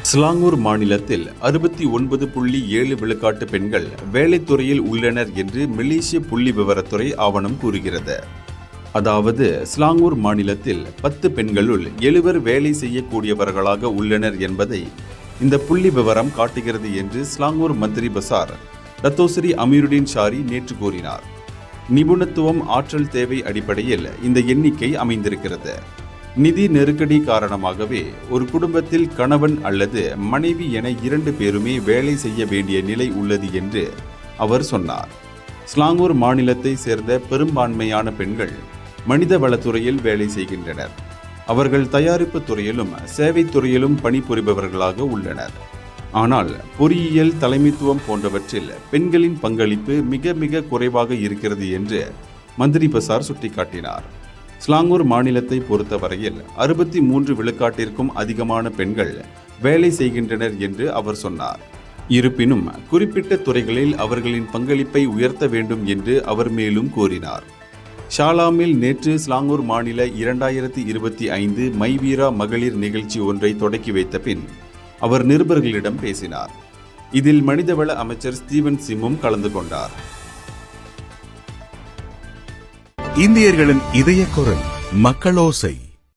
ஸ்லாங்கூர் மாநிலத்தில் 69.7 விழுக்காட்டு பெண்கள் வேலைத்துறையில் உள்ளனர் என்று மலேசிய புள்ளி விவரத்துறை ஆவணம் கூறுகிறது. அதாவது ஸ்லாங்கூர் மாநிலத்தில் 10 பெண்களுள் 7 வேலை செய்யக்கூடியவர்களாக உள்ளனர் என்பதை இந்த புள்ளி விவரம் காட்டுகிறது என்று ஸ்லாங்கூர் மந்திரி பசார் டத்தோஸ்ரீ அமீருடீன் ஷாரி நேற்று கூறினார். நிபுணத்துவம், ஆற்றல் தேவை அடிப்படையில் இந்த எண்ணிக்கை அமைந்திருக்கிறது. நிதி நெருக்கடி காரணமாகவே ஒரு குடும்பத்தில் கணவன் அல்லது மனைவி என 2 பேருமே வேலை செய்ய வேண்டிய நிலை உள்ளது என்று அவர் சொன்னார். ஸ்லாங்கூர் மாநிலத்தை சேர்ந்த பெரும்பான்மையான பெண்கள் மனித வளத்துறையில் வேலை செய்கின்றனர். அவர்கள் தயாரிப்பு துறையிலும் சேவை துறையிலும் பணிபுரிபவர்களாக உள்ளனர். ஆனால் பொறியியல், தலைமைத்துவம் போன்றவற்றில் பெண்களின் பங்களிப்பு மிக மிக குறைவாக இருக்கிறது என்று மந்திரி பசார் சுட்டிக்காட்டினார். ஸ்லாங்கூர் மாநிலத்தை பொறுத்தவரையில் 63 விழுக்காட்டிற்கும் அதிகமான பெண்கள் வேலை செய்கின்றனர் என்று அவர் சொன்னார். இருப்பினும் குறிப்பிட்ட துறைகளில் அவர்களின் பங்களிப்பை உயர்த்த வேண்டும் என்று அவர் மேலும் கூறினார். ஷாலாமில் நேற்று ஸ்லாங்கூர் மாநில 2025 மைவீரா மகளிர் நிகழ்ச்சி ஒன்றை தொடக்கி வைத்த பின் அவர் நிருபர்களிடம் பேசினார். இதில் மனிதவள அமைச்சர் ஸ்டீவன் சிம்மும் கலந்து கொண்டார். இந்தியர்களின் இதய குரல் மக்களோசை.